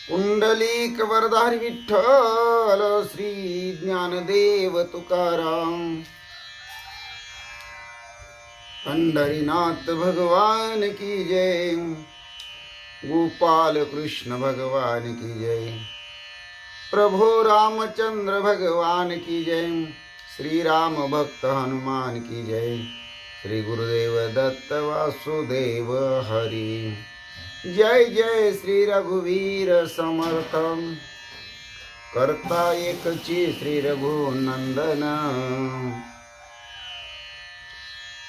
पुंडलिक वरदारी विठ्ठल श्री ज्ञानदेव तुकाराम, पंढरीनाथ भगवान की जय, गोपाल कृष्ण भगवान की जय, प्रभु रामचंद्र भगवान की जय, श्री राम भक्त हनुमान की जय, श्री गुरुदेव दत्त वासुदेव हरि। जय जय श्री रघुवीर समर्थ, करता एकची श्री रघुनंदन,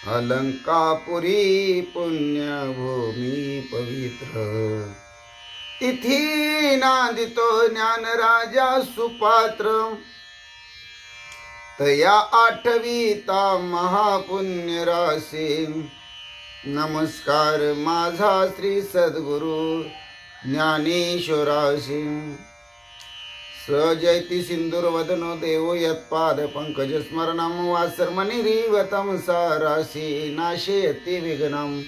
अलंकापुरी पुण्यभूमी पवित्र, तिथी नांदितो ज्ञान राजा सुपात्र, तया आठवीता महापुण्य राशी, नमस्कार माझा श्री सद्गुरु ज्ञानेश्वराशी, सजयती सिंदूर वदनो देवो यत्पाद पंकज स्मरणम, वासरमणिरीवतम साराशी नाशयति विघ्नम,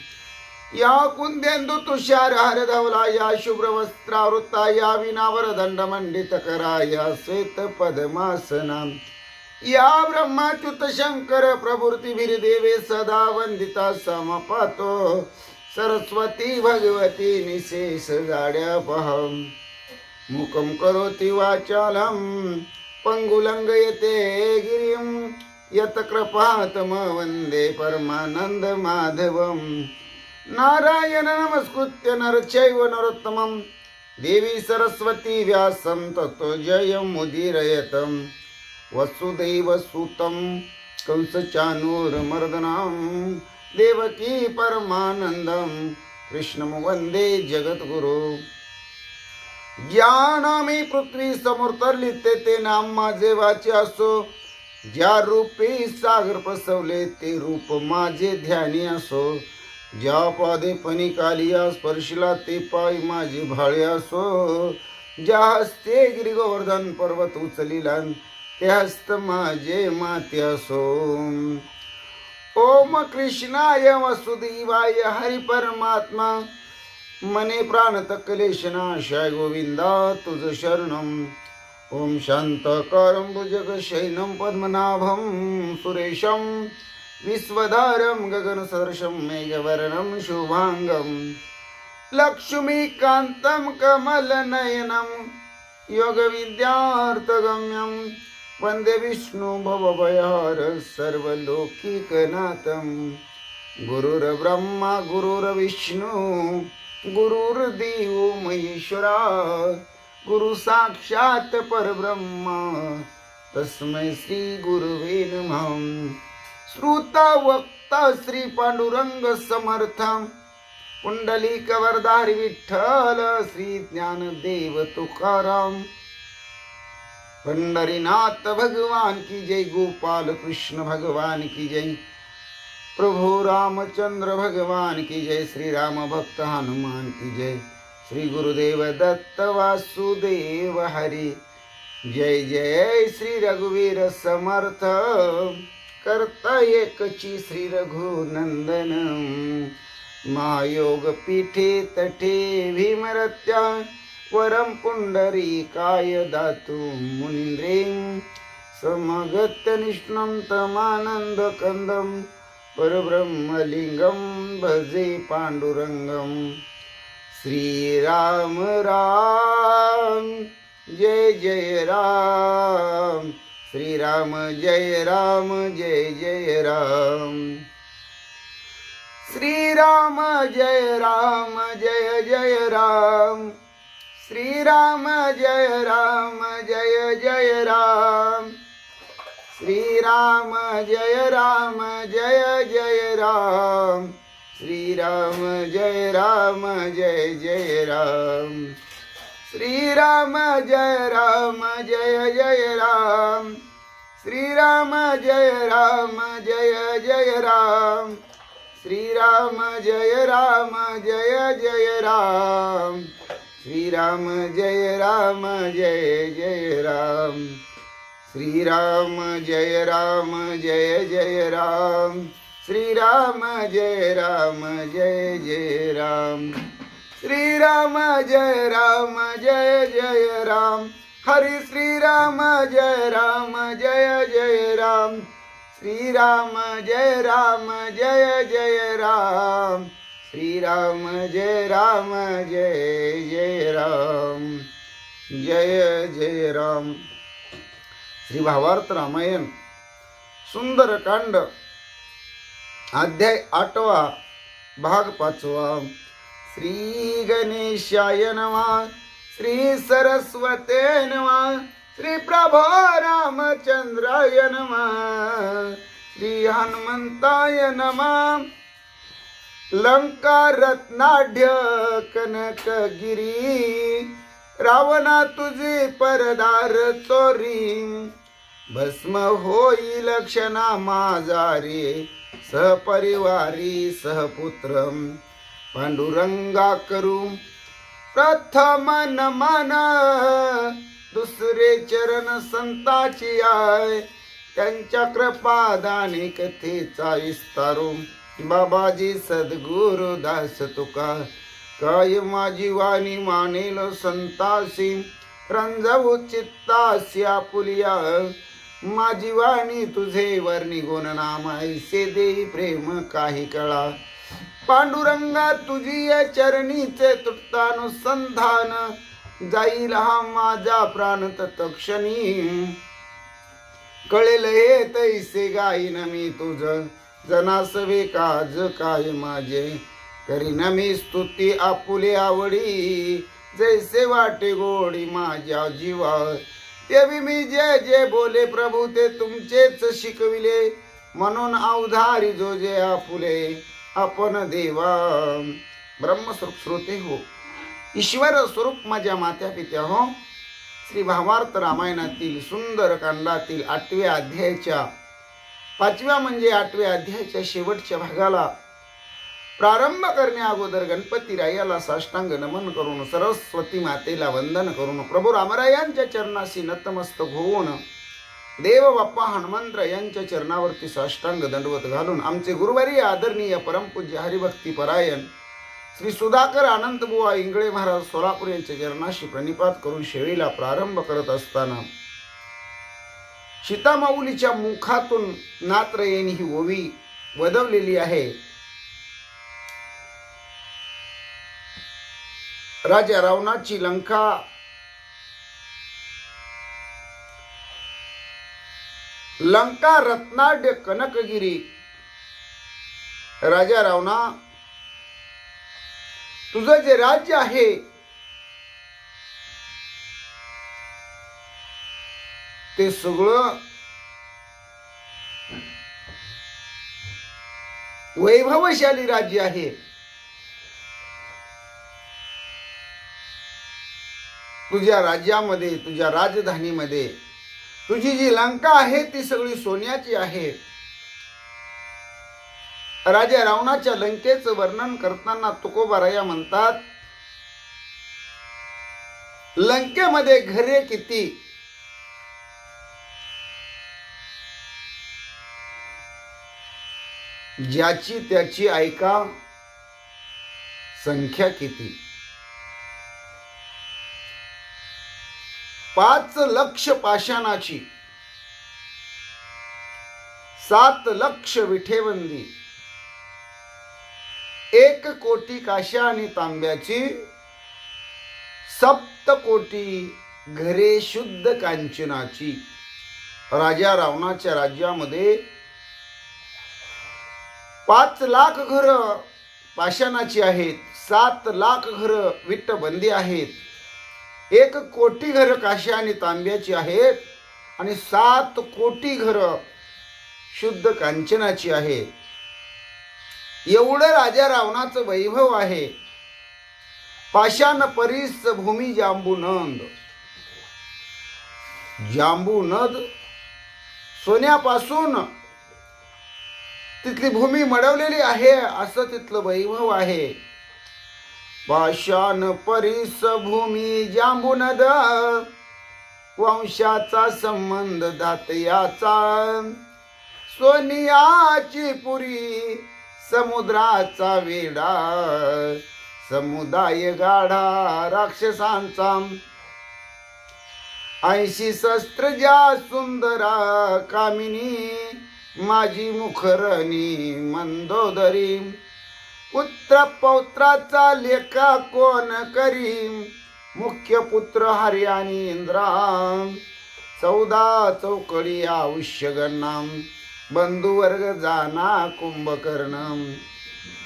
या कुंदेंदु तुषार हरधवला, या शुभ्र वस्त्रावृत्ता, या विनावर दंडमंडित करा, या श्वेत पद्मासना, या ब्रह्माच्युत शंकर प्रभृतीभिर्देवे सदा वंदिता समपातो, सरस्वती भगवती निशेष गाड्यापहं, मुखं करोति वाचालं पंगुलंघयते गिरिं, यत्कृपातम वंदे परमानंद माधवं, नारायण नमस्कृत्य नरचैव नरोत्तमं, देवी सरस्वती व्यासं ततो जयमुदीरयेत्, वसुदेव सुतं कंसचाणूरमर्दनं, देवकी परमानंदं कृष्णं वंदे जगद्गुरु। ज्या नामी पृथ्वी समोर तरलिते ते नाम माझे वाचे असो, ज्या रूपी सागर पसवले ते रूप माझे ध्यानी असो, ज्या पादे फणिकालिया स्पर्शिला ते पाय माझे भाळे असो, ज्या हस्ते गिरी गोवर्धन पर्वत उचलिला ते हस्त माझे माते असो, ओम कृष्णाय वसुदेवाय हरि परमात्मा, मने प्राण तक्लेशनाशाय गोविंदा तुझ शरणम, ओम शांतकारं भुजगशयनं पद्मनाभं सुरेशं, विश्वधारं गगनसदृशं मेघवर्णं शुभांगं, लक्ष्मीकान्तं कमलनयनं योगविद्यार्थगम्यं, वंदे विष्णु भवभयहर सर्वलोकीकनाथं, गुरुर्ब्रह्मा गुरुर्विष्णु गुरुर्देवो महेश्वरा, गुरु साक्षात् परब्रह्मा तस्मै श्री गुरुवे नमः। श्रुता वक्ता श्री पांडुरंग समर्थ, पुंडलिक वरदारी विठ्ठल श्री ज्ञानदेव तुकाराम, पंढरीनाथ भगवान की जय, गोपाल कृष्ण भगवान की जय, प्रभु रामचंद्र भगवान की जय, श्री राम भक्त हनुमान की जय, श्री गुरुदेव दत्त वासुदेव हरि। जय जय श्री रघुवीर समर्थ, करता एकची श्री रघुनंदन, महायोग पीठे तटे भीमरत्या, वरम पुंडरीकाय दातु मुनीन्द्रें, समगत्य निष्णं तमानंद कंदं, परब्रह्मलिंगं भजे पांडुरंगं। श्री राम राम जय जय राम, श्री राम जय जय राम, श्री राम जय जय राम, श्री राम जय जय राम, श्री राम जय जय राम, श्री राम जय जय राम, श्री राम जय जय राम, श्री राम जय जय राम, श्री राम जय जय राम, श्री राम जय जय राम, श्री राम जय जय राम, श्री राम जय जय राम, श्रीराम जय राम जय जय राम, हरी श्रीराम जय राम जय जय राम, श्रीराम जय राम जय जय राम, श्रीराम जय राम जय जय राम, जय जय राम. श्री भावार्थ रामायण सुंदरकांड अध्याय 8 भाग 5. श्री गणेशाय नमः, श्री सरस्वते नमः, श्री प्रभो रामचंद्राय नमः, श्री हनुमंताय नमः. लंका रत्नाढ्य कनकगिरी, रावणा तुझे परदार चोरी, भस्म होई लक्षणा माझा रे, सहपरिवारी सहपुत्र पांडुरंगा करू प्रथम नमन, दुसरे चरण संताची आय, त्यांच्या कृपादाने कथेचा विस्तारू, बाबाजी सद्गुरु दास तुका, काय माझी वाणी मानेल संतासी, रंजवू चित्तासी आपुलिया, माझी वाणी तुझे वर्णी गुण नाम, ऐसे देई प्रेम काही कळा, पांडुरंगा तुझी या चरणीचे तुटतानुसंधान, जाईल हा माझा प्राण तत्क्षणी, कळेल हे तैसे गाईन मी तुझ, जनासवे काज काय माझे, करीन मी स्तुती आपुले आवडी, जैसे वाटे गोडी माझ्या जीवा, तेवी मी जे जे बोले प्रभू ते तुमचेच शिकविले, म्हणून अवधारी जो जे आपुले आपण देवा. ब्रह्मस्वरूप श्रोते हो, ईश्वर स्वरूप माझ्या मात्या पित्या हो. श्री भावार्थ रामायणातील सुंदर कांडातील 8व्या अध्यायाच्या 5व्या म्हणजे 8व्या अध्यायाच्या शेवटच्या भागाला प्रारंभ करण्या अगोदर गणपती रायाला साष्टांग नमन करून, सरस्वती मातेला वंदन करून, प्रभू रामरायांच्या चरणाशी नतमस्तक होऊन, देव बाप्पा हनुमंत यांच्या चरणावरती साष्टांग दंडवत घालून, आमचे गुरुवारी आदरणीय परमपूज्य हरिभक्ती परायण श्री सुधाकर अनंतबुवा इंगळे महाराज सोलापूर यांच्या चरणाशी प्रणिपात करून शेळीला प्रारंभ करत असताना सीतामाऊलीच्या मुखातून नात्रयेनी ही ओवी वदवलेली आहे. राजा रावणाची लंका लंका रत्नाढ्य कनकगिरी, राजा रावणा तुझं जे राज्य आहे ते सगळं वैभवशाली राज्य आहे. तुझ्या राज्यामध्ये, तुझ्या राजधानीमध्ये तुझी जी लंका आहे ती सगळी सोन्याची आहे. राजा रावणाच्या लंकेचं वर्णन करताना तुकोबाराया म्हणतात, लंकेमध्ये घरे किती, ज्याची त्याची ऐका संख्या किती. 5 लक्ष पाषाणाची, 7 लक्ष विठेबंदी, 1 कोटी काश्या आणि तांब्याची, 7 कोटी घरे शुद्ध कांचनाची. राजा रावणाच्या राज्यामध्ये 5 लाख घरं पाषाणाची आहेत, 7 लाख घरं विटबंदी आहेत, 1 कोटी घरं काश्या आणि तांब्याची आहेत आणि 7 कोटी घरं शुद्ध कांचनाची आहेत. एवढं राजा रावणाचं वैभव आहे. पाषाण परीस भूमी जांबूनंद, जांबूनद सोन्यापासून तिथली भूमी मडवलेली आहे, असं तिथलं वैभव आहे. पाषाण परीस भूमी जांबूनद, वंशाचा संबंध दातयाचा, सोनियाची पुरी समुद्राचा वेडा, समुदाय गाढा राक्षसांचा 80 शस्त्र ज्या सुंदरा कामिनी माझी मुखरणी मंदोदरी पुत्र पौत्राचा लेखा कोण करी मुख्य पुत्र हरी आणि इंद्रा 14 चौकडी आयुष्य गणाम बंधुवर्ग जाना कुंभकर्ण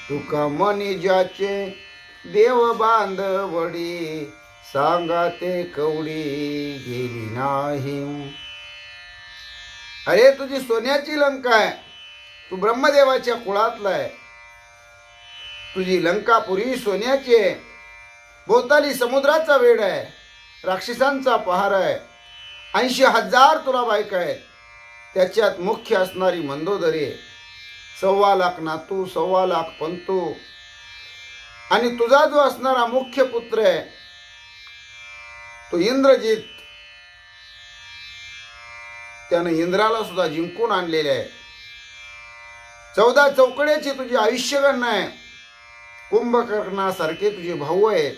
तुका मनी ज्याचे देव बांधवडी सांगा ते कवडी गेली नाही. अरे तुझी सोन्याची लंका आहे, तू ब्रह्मदेवाच्या कुळातला आहे, तुझी लंकापुरी सोन्याची आहे, भोवताली समुद्राचा वेढ आहे, राक्षसांचा पहार आहे, 80,000 तुला बायका आहेत, त्याच्यात मुख्य असणारी मंदोदरी आहे, 1.25 लाख नातू 1.25 लाख पंतू आणि तुझा जो असणारा मुख्य पुत्र आहे तो इंद्रजित, त्यानं इंद्राला सुद्धा जिंकून आणलेले आहे. 14 चौकड्याची तुझी आयुष्यगणना आहे, कुंभकर्णासारखे तुझे भाऊ आहेत.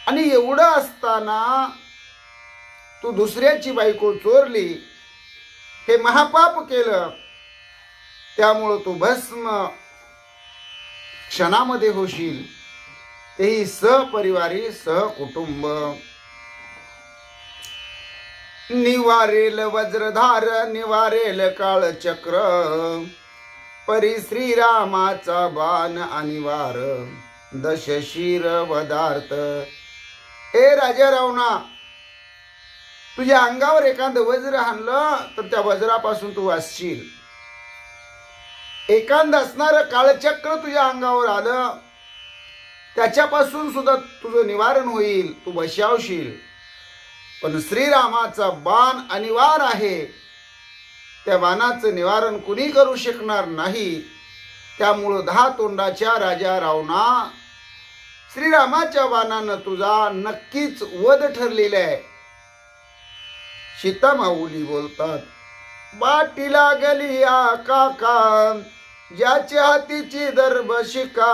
आणि एवढं असताना तू दुसऱ्याची बायको चोरली, हे महापाप केलं, त्यामुळं तू भस्म क्षणामध्ये होशील, तेही सहपरिवारी सहकुटुंब. निवारेल वज्रधार निवारेल काळचक्र परी श्रीरामाचा बाण अनिवार दशशीर वदार्थ. हे राजा रावणा, तुझ्या अंगावर एखादं वज्र हाणलं तर त्या वज्रापासून तू वाचशील. एखादं असणारं काळचक्र तुझ्या अंगावर आलं त्याच्यापासून सुद्धा तुझं निवारण होईल, तू बचावशील. पण श्रीरामाचा बाण अनिवार आहे, त्या बाणाचं निवारण कुणी करू शकणार नाही. त्यामुळं 10 तोंडाच्या राजा रावणा, श्रीरामाच्या बाणानं तुझा नक्कीच वध ठरलेला आहे. सीता माऊली बोलतात, बाटी लागली काका ज्याच्या हातीची दर्भ शिका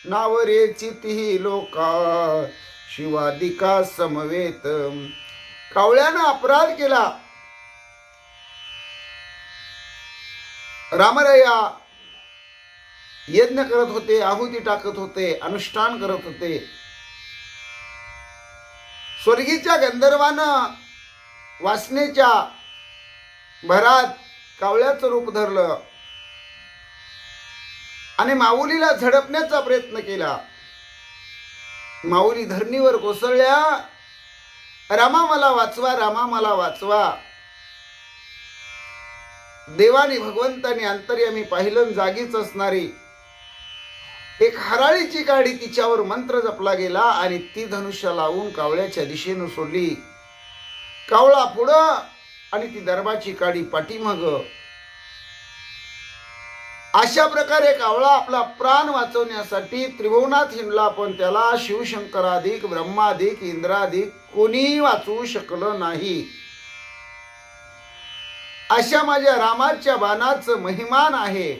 नावरेची ती लोका शिवादिका समवेत. कावळ्यानं अपराध केला, रामराया यज्ञ करत होते, आहुती टाकत होते, अनुष्ठान करत होते. स्वर्गीच्या गंधर्वानं वासनेच्या भरात कावळ्याचं रूप धरलं आणि माऊलीला झडपण्याचा प्रयत्न केला. माऊली धरणीवर कोसळल्या, रामा मला वाचवा, रामा मला वाचवा. देवाने भगवंताने अंतर्यामी पाहिलं, जागीच असणारी एक हराळीची काडी तिच्यावर मंत्र जपला गेला आणि ती धनुष्य लावून कावळ्याच्या दिशेनं सोडली. कावळा पुढं आणि ती दर्भाची काडी पाठीमाग. अशा प्रकारे कावळा आपला प्राण वाचवण्यासाठी त्रिभुवनात हिंडला, पण त्याला शिवशंकराधिक ब्रह्माधिक इंद्राधिक कोणीही वाचवू शकलं नाही. अशा माझ्या रामाच्या बाणाचं महिमान आहे.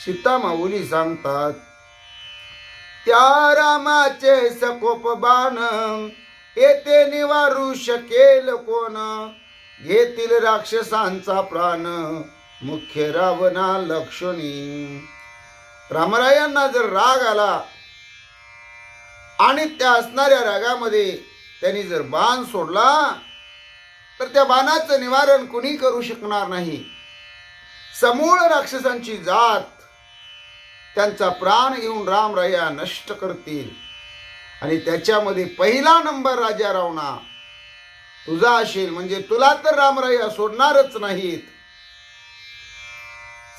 सीता माऊली सांगतात, त्या रामाचे सकोप बाण येथे निवारू शकेल कोण घेतील राक्षसांचा प्राण मुख्य रावणा लक्ष्मणी. रामरायांना जर राग आला आणि त्या असणाऱ्या रागामध्ये त्यांनी जर बाण सोडला तर त्या बाणाचं निवारण कुणी करू शकणार नाही. समूळ राक्षसांची जात त्यांचा प्राण घेऊन रामराया नष्ट करतील. आणि त्याच्यामध्ये पहिला नंबर राजा रावणा तुझा असेल, म्हणजे तुला तर रामराया सोडणारच नाहीत.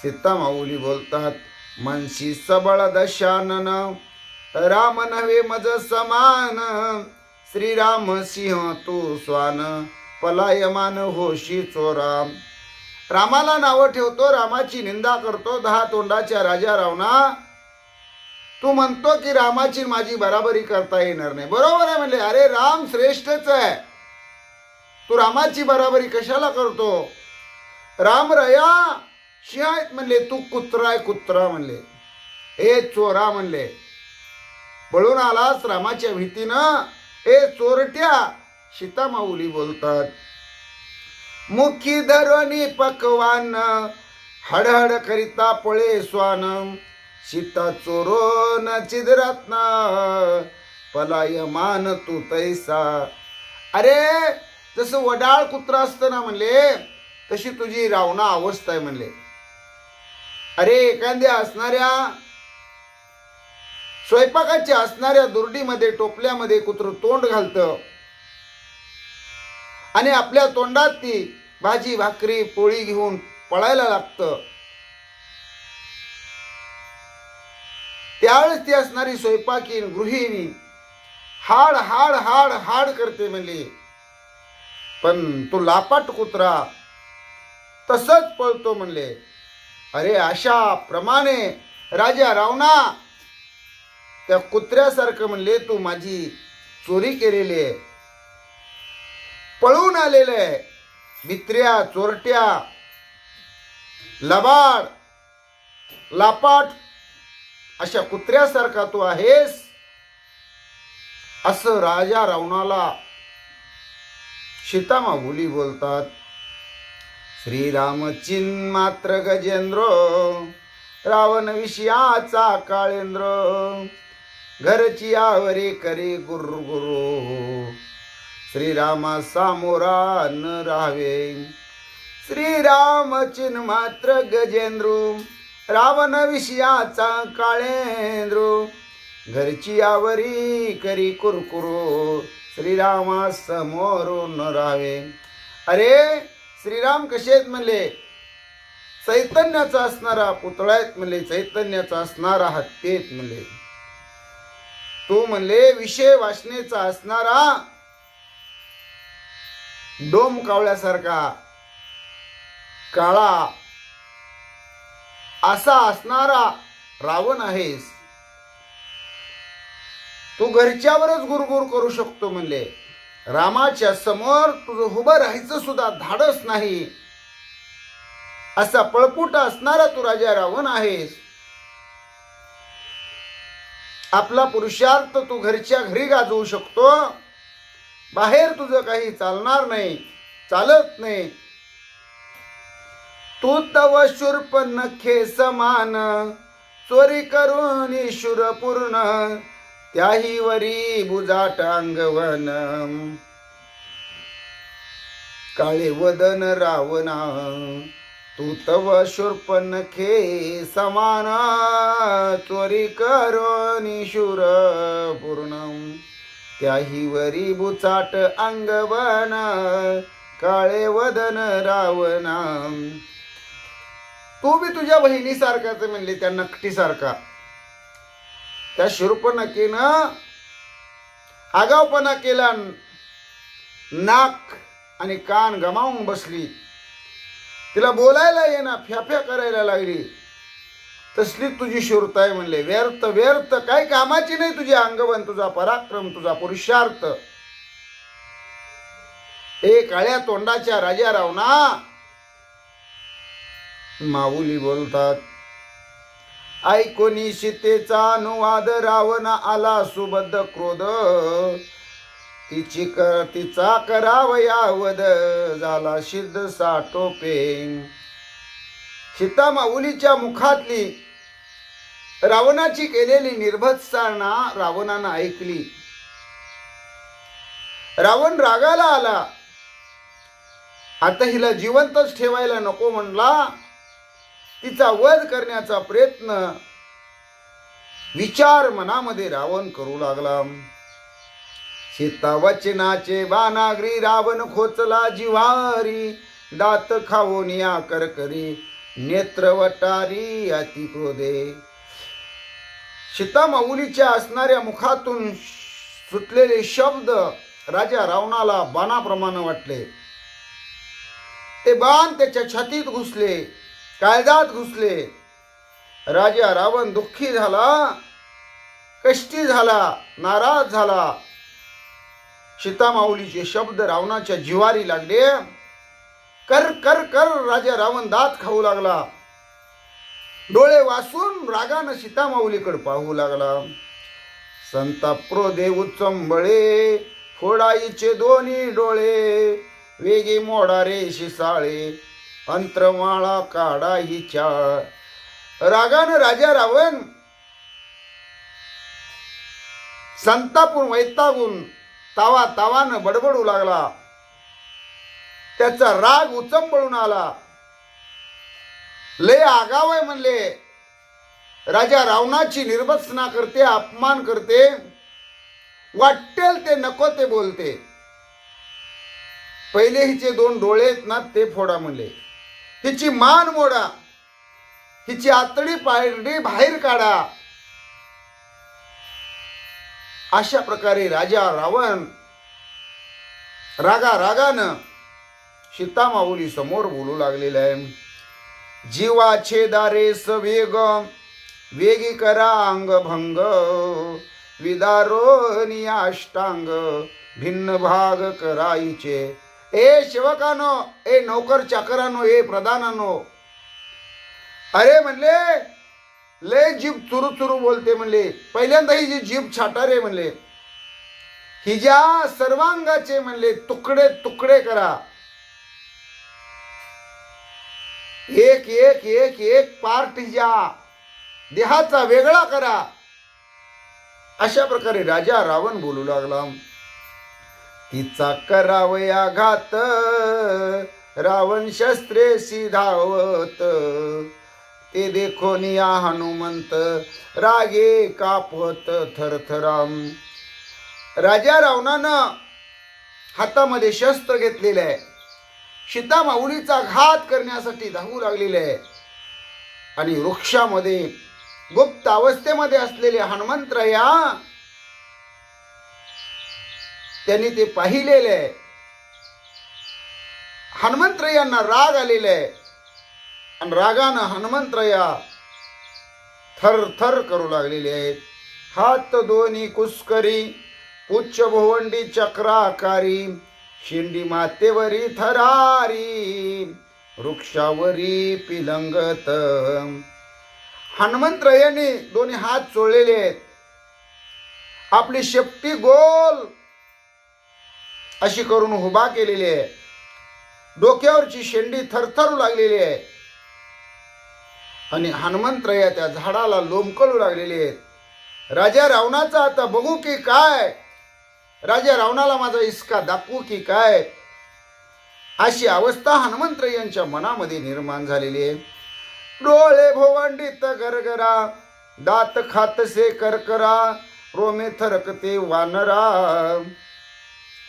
सीता माऊली बोलतात, मनसी सबळ दशानन राम नव्हे मज समान श्रीराम सिंह तू स्वान पलायमान होशी चोरा. रामाला नावं ठेवतो, रामाची निंदा करतो 10 तोंडाच्या राजा रावणा. तू म्हणतो की रामाची माझी बराबरी करता येणार नाही. बरोबर आहे म्हणले, अरे राम श्रेष्ठच आहे, तू रामाची बराबरी कशाला करतो. राम रया शिंह आहेत म्हणले, तू कुत्रा आहे कुत्रा म्हणले. ए चोरा म्हणले, पळून आलास रामाच्या भीतीनं, ए चोरट्या. सीता माऊली बोलतात, मुखी धरोनी पकवान, हडहड करिता पळे स्वान. सीता चोरोन चिदरत्न, पलायमान तू तैसा. अरे जसं वडाळ कुत्रा असतं ना म्हणले, तशी तुझी रावणा अवस्था आहे म्हणले. अरे एखाद्या असणाऱ्या स्वयंपाकाच्या असणाऱ्या दुर्डीमध्ये टोपल्यामध्ये कुत्र तोंड घालतं आणि आपल्या तोंडात ती भाजी भाकरी पोळी घेऊन पळायला लागतं. त्यावेळेस ती असणारी स्वयंपाकी गृहिणी हाड हाड हाड हाड करते म्हणले. पण तो लापाट कुत्रा तसंच पळतो म्हणले. अरे अशा प्रमाणे राजा रावणा त्या कुत्र्यासारखं म्हणले तू माझी चोरी केलेली आहे, पळून आलेले आहे. भित्र्या चोरट्या लबाड लापाट अशा कुत्र्यासारखा तू आहेस, असं राजा रावणाला सीता माऊली बोलतात. श्रीराम चिन्मात्र गजेंद्र, रावण विषयाचा काळेंद्र. घरची आवरे करे गुरु गुरु, श्रीरामा सामोरा न राहावे. श्रीराम चिन्मात्र गजेंद्र, रावण विषयाचा काळेंद्र. घरची आवरी करी कुरकुरो, श्रीरामा समोर न राहावे. अरे श्रीराम कसे आहेत म्हणले, चैतन्याचा असणारा पुतळा आहेत म्हणले, चैतन्याचा असणारा हत्तीत म्हणले. तू म्हणले विषय वासनेचा असणारा डोम कावळ्यासारखा काळा असा असणारा रावण आहेस. तू घरच्यावरच गुरगुर करू शकतो म्हणले, रामाच्या समोर तुझं उभं राहायचं सुद्धा धाडस नाही, असा पळपुटा असणारा तू राजा रावण आहेस. आपला पुरुषार्थ तू घरच्या घरी गाजवू शकतो, बाहेर तुझं काही चालणार नाही, चालत नाही. तू तव शूर्प नखे समान, चोरी करून ईश्वर पूर्ण. त्याही वरी बुजाट अंगवन, काळे वदन रावणा. तू तव शूर्प नखे समान, चोरी करून ईश्वर पूर्ण. त्याही वरी बुचाट अंगवन, काळे वदन रावणा. तू बी तुझ्या बहिणीसारखाच म्हणले, त्या नकटीसारखा. त्या शूर्पणखेनं आगावपणा केला, नाक आणि कान गमावून बसली. तिला बोलायला येना, फ्याफ्या करायला लागली. तसली तुझी शूरता आहे म्हणले. व्यर्थ व्यर्थ काही कामाची नाही तुझी अंगवन, तुझा पराक्रम, तुझा पुरुषार्थ. हे काळ्या तोंडाच्या राजा रावणा. माऊली बोलतात, ऐकोनी सीतेचा अनुवाद, रावण आला सुबद्ध क्रोध. तिचा करावया वध, झाला सिद्ध साटोपे. सीता माऊलीच्या मुखातली रावणाची केलेली निर्भत्साना रावणानं ऐकली. रावण रागाला आला. आता हिला जिवंतच ठेवायला नको म्हणला. तिचा वध करण्याचा प्रयत्न विचार मनामध्ये रावण करू लागला. सीता वचनाचे बानागरी, रावण खोचला जिव्हारी. दात खाऊन या करकरी, नेत्र वटारी अति क्रोधे. सीता माऊलीच्या असणाऱ्या मुखातून सुटलेले शब्द राजा रावणाला बाणाप्रमाणे वाटले. ते बाण त्याच्या छातीत घुसले, काळजात घुसले. राजा रावण दुःखी झाला, कष्टी झाला, नाराज झाला. सीता माऊलीचे शब्द रावणाच्या जिवारी लागले. कर कर कर राजा रावण दात खाऊ लागला. डोळे वासून रागानं सीतामाऊलीकडे पाहू लागला. संताप्रो देव चंबळे फोडाईचे दोन्ही डोळे, वेगी मोडा रे शिसाळे अंतरमाळा काढा हिच्या. रागानं राजा रावण संतापून वैतागून तावानं बडबडू लागला. त्याचा राग उचंबळून आला. लय आगाव आहे म्हणले, राजा रावणाची निर्वसना करते, अपमान करते, वाटेल ते नको ते बोलते. पहिले हिचे 2 डोळे आहेत ना ते फोडा म्हणले, हिची मान मोडा, हिची आतडी पायडी बाहेर काढा. अशा प्रकारे राजा रावण रागानं सीतामाऊली समोर बोलू लागलेला आहे. जीवाचे दारे सवेग वेगी करा अंग भंग, विदारोनी अष्टांग भिन्न भाग करायचे. ए सेवकानो, ए नौकर चाकरानो, ए प्रधानानो, अरे म्हणले लय जीभ चुरू चुरू बोलते म्हणले. पहिल्यांदा ही जी जीभ छाटारे म्हणले, हिच्या सर्वांगाचे म्हणले तुकडे तुकडे करा. एक एक एक एक पार्ट हिच्या देहाचा वेगळा करा. अशा प्रकारे राजा रावण बोलू लागला. तिचा करावया घात रावण शस्त्रेसी धावत, ते देखोनिया हनुमंत रागे कापत थरथराम. राजा रावणानं हातामध्ये शस्त्र घेतलेले आहे, सीतामाऊलीचा घात करण्यासाठी धावू लागलेले आहे. आणि वृक्षामध्ये गुप्त अवस्थेमध्ये असलेले हनुमंतराया त्यांनी ते पाहिलेले आहे. हनुमंतरायांना राग आलेला आहे आणि रागानं हनुमंतराया थर थर करू लागलेले आहेत. हात दोन्ही कुस्करी पुच्छ भोवंडी चक्राकारी, शिंडी मातेवरी थरारी वृक्षावरी पिलंगत. हनुमंतरायाने दोन्ही हात चोळलेले आहेत, आपली शेपटी गोल अशी करून उभा केलेली आहे, डोक्यावरची शेंडी थरथरू लागलेली आहे आणि हनुमंतराया त्या झाडाला लोंबकळू लागलेले आहेत. राजा रावणाचा आता बघू की काय, राजा रावणाला माझा इसका दाखवू की काय, अशी अवस्था हनुमंतरायांच्या मनामध्ये निर्माण झालेली आहे. डोळे भोवंडीत गरगरा, दात खातसे करकरा, रोमे थरकते वानरा,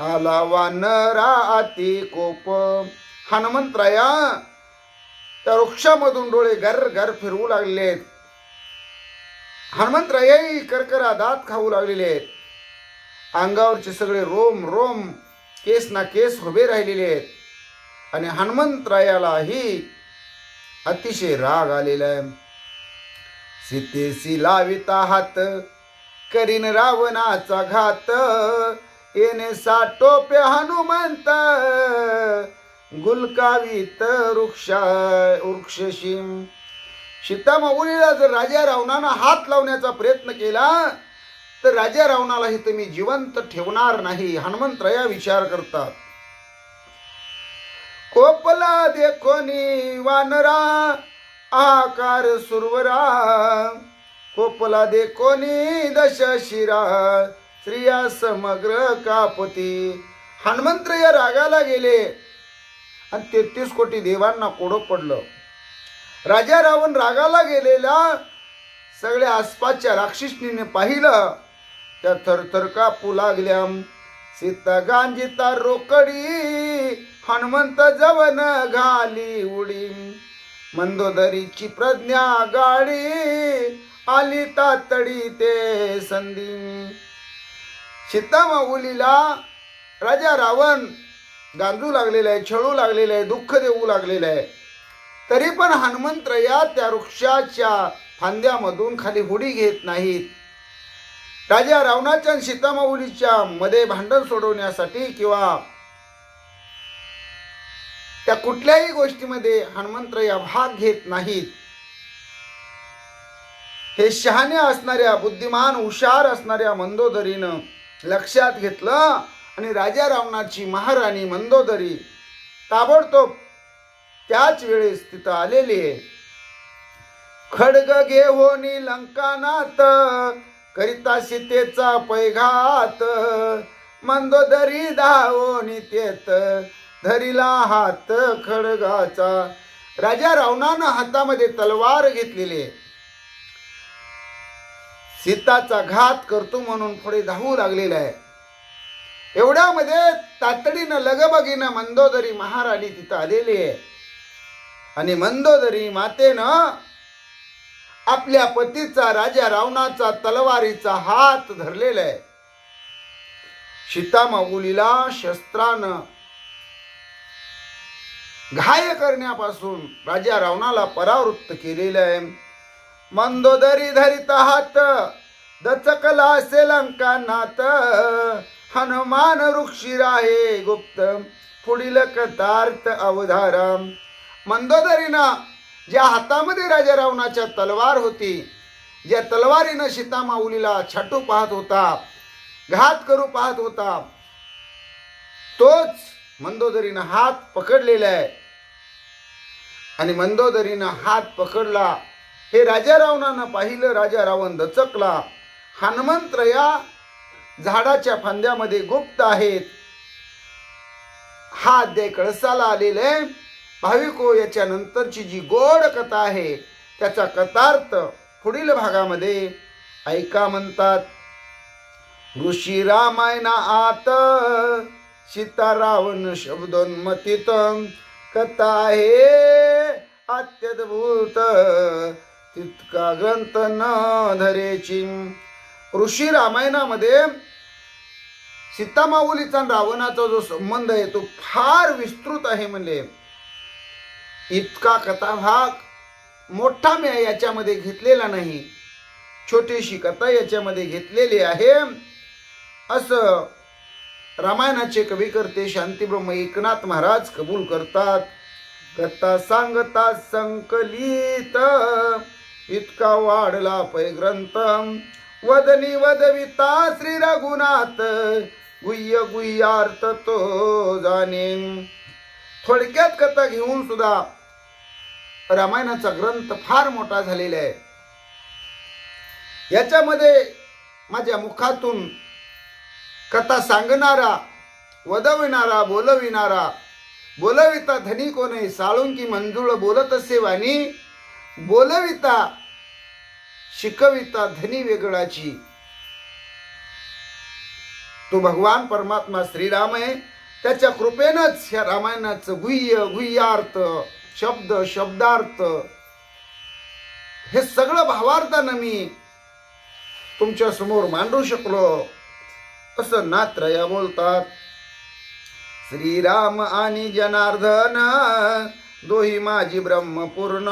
आला वानरा अति कोप. हनुमंतराया त्या वृक्षामधून डोळे गर गर फिरवू लागलेले आहेत. हनुमंतरायाही करकरा दात खाऊ लागलेले आहेत. अंगावरचे सगळे रोम रोम केस ना केस उभे राहिलेले आहेत आणि हनुमंतरायालाही अतिशय राग आलेला आहे. सीतेसी लाविता हात करीन रावणाचा घात, येणे साटोपे हनुमंत गुलकावित वृक्षशी. सीतामाऊलीला जर राजा रावणानं हात लावण्याचा प्रयत्न केला तर राजा रावणाला हे मी जिवंत ठेवणार नाही, हनुमंतराया विचार करतात. कोपला देखोनी वानरा आकार सुरवरा, कोपला देखोनी दश शिरा स्त्रिया समग्र कापती. हनुमंतराया रागाला गेले आणि 33 कोटी देवांना कोडं पडलं. राजा रावण रागाला गेलेला सगळ्या आसपासच्या राक्षसनीने पाहिलं, त्या थरथर कापू लागल्या. सीता गांजिता रोकडी, हनुमंत जवन घाली उडी, मंदोदरीची प्रज्ञा गाडी, आली तातडी ते संधी. सीतामाऊलीला राजा रावण गांजू लागलेला आहे, छळू लागलेला आहे, दुःख देऊ लागलेलं आहे. तरी पण हनुमंतराया त्या वृक्षाच्या फांद्यामधून खाली उडी घेत नाहीत. राजा रावणाच्या आणि सीतामाऊलीच्या मध्ये भांडण सोडवण्यासाठी किंवा त्या कुठल्याही गोष्टीमध्ये हनुमंतराया भाग घेत नाहीत. हे शहाण्या असणाऱ्या, बुद्धिमान हुशार असणाऱ्या मंदोदरीनं लक्षात घेतलं आणि राजा रावणाची महाराणी मंदोदरी ताबडतोब त्याच वेळेस तिथं आलेली आहे. खड्ग घेऊनी लंकानाथ करिता सीतेचा पैघात, मंदोदरी धावोनी तेत धरिला हात खडगाचा. राजा रावणानं हातामध्ये तलवार घेतलेली आहे. सीताचा घात करतो म्हणून पुढे धावू लागलेला आहे. एवढ्यामध्ये तातडीनं लगबगीनं मंदोदरी महाराणी तिथं आलेली आहे आणि मंदोदरी मातेनं आपल्या पतीचा राजा रावणाचा तलवारीचा हात धरलेला आहे. सीतामाऊलीला शस्त्रानं घाय करण्यापासून राजा रावणाला परावृत्त केलेलं आहे. मंदोदरी धरित हात दचकला असे लंकानाथ, हनुमान वृक्षी राहे गुप्त पुढील कथार्थ अवधारा. मंदोदरीनं ज्या हातामध्ये राजा रावणाच्या तलवार होती, ज्या तलवारीनं सीतामाऊलीला छाटू पाहत होता, घात करू पाहत होता, तोच मंदोदरीनं हात पकडलेला आहे. आणि मंदोदरीनं हात पकडला. हे राजा रावणानं पाहिलं. राजा रावण दचकला. हनुमंत या झाडाच्या फांद्यामध्ये गुप्त आहेत. हा अध्याय कळसाला आलेला आहे. भाविको, याच्या नंतरची जी गोड कथा आहे त्याचा कथार्थ पुढील भागामध्ये ऐका. म्हणतात, ऋषी रामायणा आत सीता रावण शब्दोन्मतीत, कथा आहे अत्यद्भुत तितका ग्रंथ न धरेची. ऋषी रामायणामध्ये सीतामाऊलीचा रावणाचा जो संबंध आहे तो फार विस्तृत आहे. म्हणले इतका कथाभाग मोठा मी याच्यामध्ये घेतलेला नाही, छोटीशी कथा याच्यामध्ये घेतलेली आहे असं रामायणाचे कविकर्ते शांतीब्रह्म एकनाथ महाराज कबूल करतात. कथा सांगता संकलित इतका वाढला पै ग्रंथ, वदनी वदविता श्री रघुनाथ गुह्य गुह्यार्थ तो जाणे. थोडक्यात कथा घेऊन सुद्धा रामायणाचा ग्रंथ फार मोठा झालेला आहे. याच्यामध्ये माझ्या मुखातून कथा सांगणारा, वदविणारा, बोलविणारा, बोलविता धनी कोणे साळुंकी मंजुळ बोलत असे वाणी, बोलविता शिकविता धनी वेगळाची. तो भगवान परमात्मा श्रीराम आहे. त्याच्या कृपेनंच ह्या रामायणाचं गुह्य गुह्यार्थ, शब्द शब्दार्थ हे सगळं भावार्थानं मी तुमच्या समोर मांडू शकलो असं नात्रया बोलतात. श्रीराम आणि जनार्दन दोही माझी ब्रह्मपूर्ण,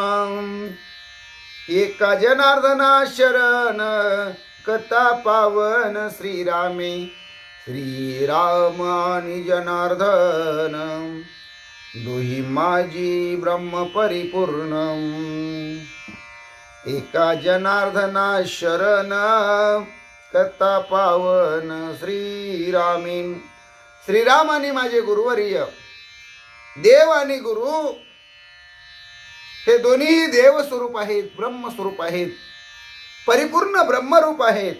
एका जनार्दना शरण कथा पावन श्रीरामे. श्रीराम आणि जनार्दन दोही माझी ब्रह्म परिपूर्ण, एका जनार्दना शरण कथा पावन श्रीरामी. श्रीराम आणि माझे गुरुवर्य, देव आणि गुरु हे दोन्ही देव स्वरूप आहेत, ब्रह्म स्वरूप आहेत, परिपूर्ण ब्रह्मरूप आहेत.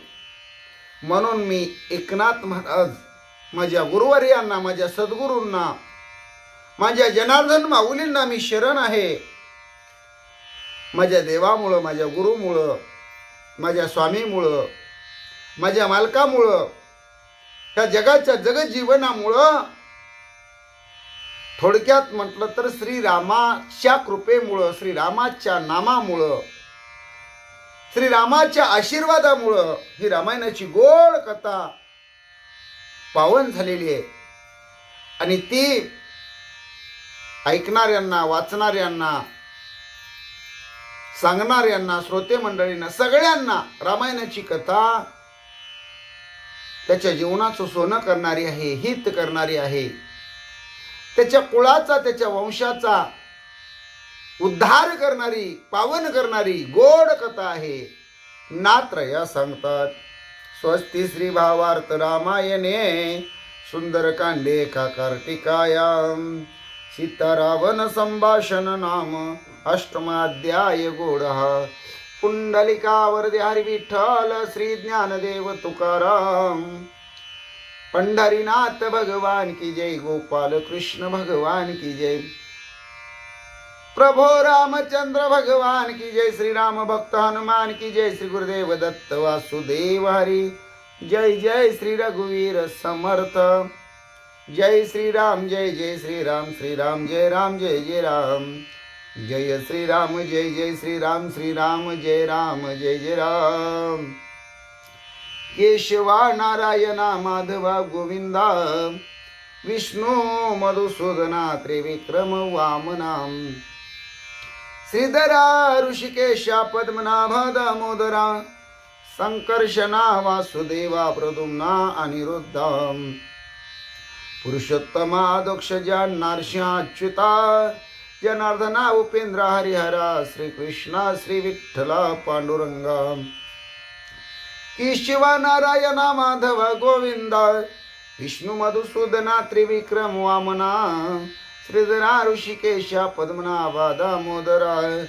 म्हणून मी एकनाथ महाराज माझ्या गुरुवर्यांना, माझ्या सद्गुरूंना, माझ्या जनार्दन माऊलींना मी शरण आहे. माझ्या देवामुळं, माझ्या गुरुमुळं, माझ्या स्वामीमुळं, माझ्या मालकामुळं, ह्या जगाच्या जगजीवनामुळं, थोडक्यात म्हटलं तर श्रीरामाच्या कृपेमुळं, श्रीरामाच्या नामामुळं, श्रीरामाच्या आशीर्वादामुळं ही रामायणाची गोड कथा पावन झालेली आहे. आणि ती ऐकणाऱ्यांना, वाचणाऱ्यांना, सांगणाऱ्यांना, श्रोते मंडळींना, सगळ्यांना रामायणाची कथा त्याच्या जीवनाचं सोनं करणारी आहे, हित करणारी आहे. त्याच्या कुळाचा, त्याच्या वंशाचा उद्धार करणारी, पावन करणारी गोड कथा आहे. नात्रय सांगतात. स्वस्ती श्री भावार्थ रामायणे सुंदरकांडे का कार्तिकायाम सीता रावण संभाषण नाम अष्टमाध्याय गोडः. पुंडलिकावरदे हरी विठ्ठल श्री ज्ञानदेव तुकाराम. पंढरीनाथ भगवान की जय. गोपाल कृष्ण भगवान की जय. प्रभो रामचंद्र भगवान की जय. श्री राम भक्त हनुमान की जय. श्री गुरुदेव दत्त वासुदेव हरी. जय जय श्री रघुवीर समर्थ. जय श्री राम जय जय श्री राम. श्री राम जय राम जय जय राम. जय श्री राम जय जय श्री राम. श्री राम जय राम जय जय राम. केशवा नारायणा माधवा गोविंदा विष्णू मधुसूदना त्रिविक्रम वामना. श्रीधरा ऋषिकेशा पद्मनाभा दामोदरा संकर्षणा वासुदेवा प्रद्युम्ना अनिरुद्धा. पुरुषोत्तमा दक्षजा नरसिंहा अच्युता जनार्दना उपेंद्र हरिहरा. श्री कृष्णा श्री विठ्ठला पांडुरंगा. केशवा नारायणा माधवा गोविंदा विष्णू मधुसूदना त्रिविक्रम वामना. श्रीधरा ऋषिकेशा पद्मनाभा दामोदरा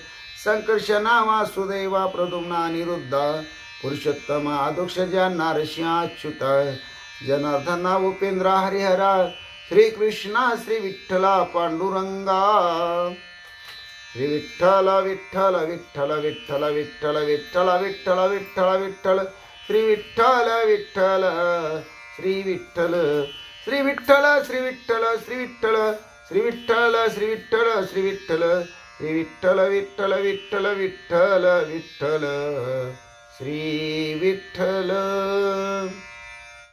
संकर्षणा वासुदेवा प्रद्युम्ना अनिरुद्धा. पुरुषोत्तमा अधोक्षजा नरसिंहा अच्युता जनार्दना उपेंद्र हरिहरा. श्री कृष्णा श्री विठ्ठला पांडुरंगा. श्री विठ्ठल विठ्ठल विठ्ठल विठ्ठल विठ्ठल विठ्ठल विठ्ठल विठ्ठल विठ्ठल. श्री विठ्ठल विठ्ठल श्री विठ्ठल. श्री विठ्ठल श्री विठ्ठल श्री विठ्ठल. श्री विठ्ठल श्री विठ्ठल श्री विठ्ठल. श्री विठ्ठल विठ्ठल विठ्ठल विठ्ठल विठ्ठल. श्री विठ्ठल.